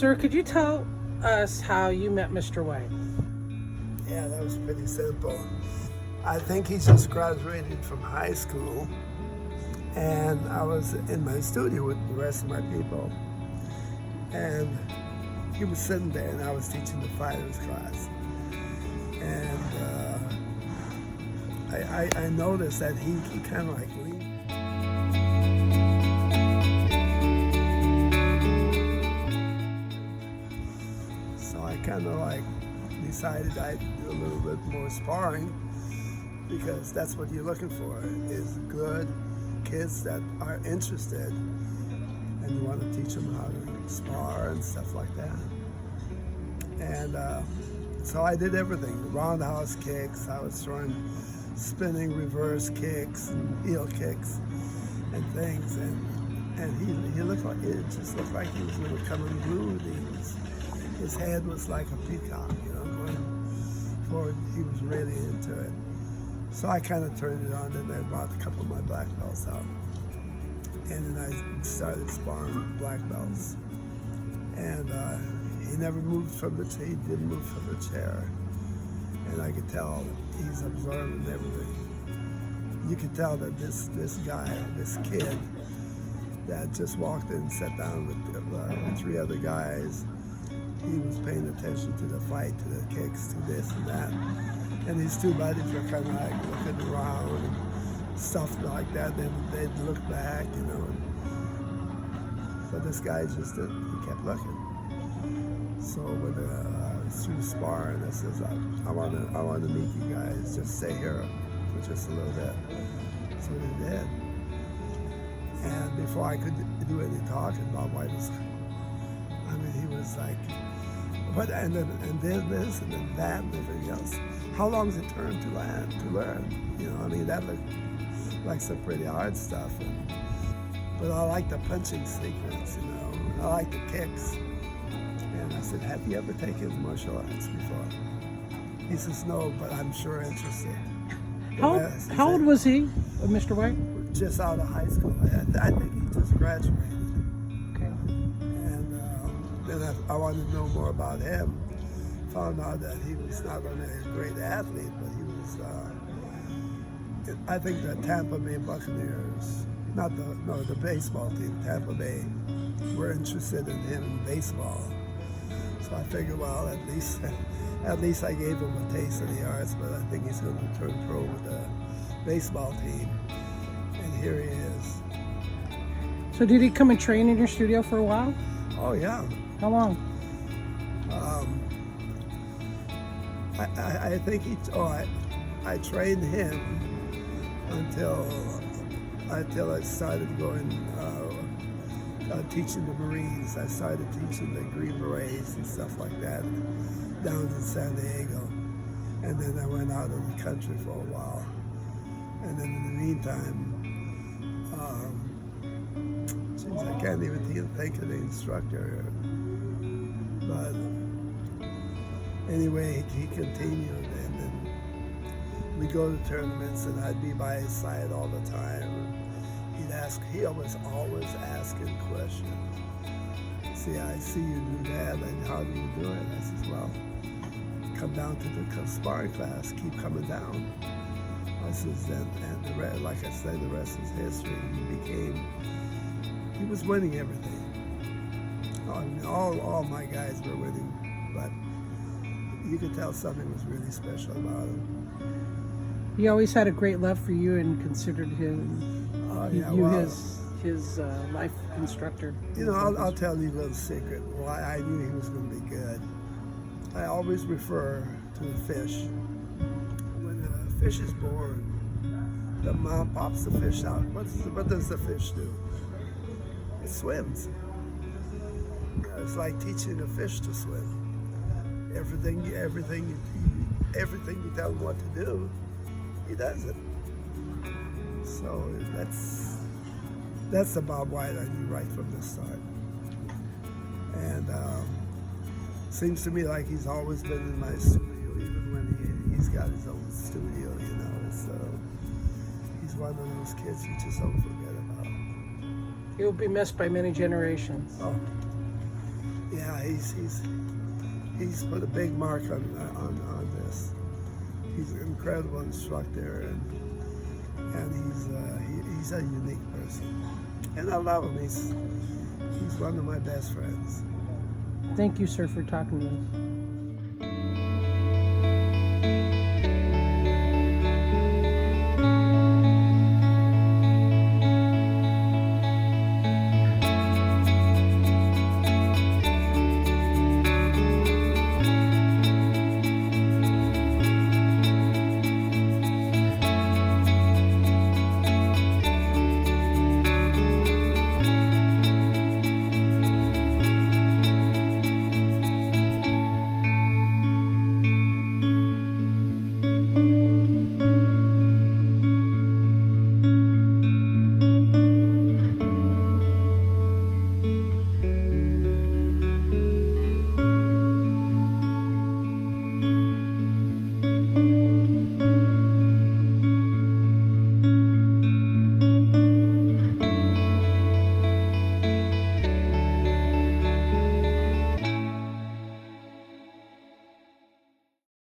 Sir, could you tell us how you met Mr. White? Yeah, that was pretty simple. I think he just graduated from high school, and I was in my studio with the rest of my people. And he was sitting there, and I was teaching the fighters class. And I noticed that he kind of like leaned. So I kind of like decided I'd do a little bit more sparring, because that's what you're looking for, is good kids that are interested, and you want to teach them how to spar and stuff like that. And so I did everything, roundhouse kicks, I was throwing spinning reverse kicks and heel kicks and things, and he looked like, it just looked like he was going to come unglued. His head was like a peacock, going forward. He was really into it. So I kind of turned it on, and I brought a couple of my black belts out. And then I started sparring with black belts. And he never moved from the chair, he didn't move from the chair. And I could tell he's absorbing everything. You could tell that this guy, this kid that just walked in and sat down with three other guys, he was paying attention to the fight, to the kicks, to this and that. And his two buddies were kind of like looking around and stuff like that. Then they'd look back, So this guy just didn't. He kept looking. So when I was through sparring, I says, I want to meet you guys. Just stay here for just a little bit. So they did. And before I could do any talking, Bob White was, he was like, what? And then this, and then that, and everything else. How long does it turn to learn? That looked like some pretty hard stuff. But I like the punching sequence, I like the kicks. And I said, have you ever taken martial arts before? He says, no, but I'm sure interested. How old was he, Mr. White? Just out of high school. I think he just graduated. Okay. And then I wanted to know more about him. Found out that he was not only a great athlete, but he was, I think the Tampa Bay Buccaneers, the baseball team, Tampa Bay, were interested in him in baseball. So I figured, well, at least I gave him a taste of the arts, but I think he's going to turn pro with the baseball team. And here he is. So did he come and train in your studio for a while? Oh, yeah. How long? I think I trained him until I started going, teaching the Marines. I started teaching the Green Berets and stuff like that down in San Diego. And then I went out of the country for a while. And then in the meantime, I can't even think of the instructor. But anyway, he continued, and then we go to tournaments, and I'd be by his side all the time. He was always asking questions. See, I see you do that, and how do you do it? I says, well, come down to the sparring class, keep coming down. I says, and like I said, the rest is history. He was winning everything. All my guys were winning, but you could tell something was really special about him. He always had a great love for you and considered him his life instructor. I'll tell you a little secret. Why I knew he was going to be good. I always refer to the fish. When a fish is born, the mom pops the fish out. What does the fish do? It swims. It's like teaching a fish to swim. Everything you tell him what to do, he does it. So that's the Bob White I knew right from the start. And seems to me like he's always been in my studio, even when he's got his own studio, So he's one of those kids you just don't forget about. He will be missed by many generations. Oh, Yeah, he's put a big mark on this. He's an incredible instructor, and he's a unique person, and I love him. He's one of my best friends. Thank you, sir, for talking to us.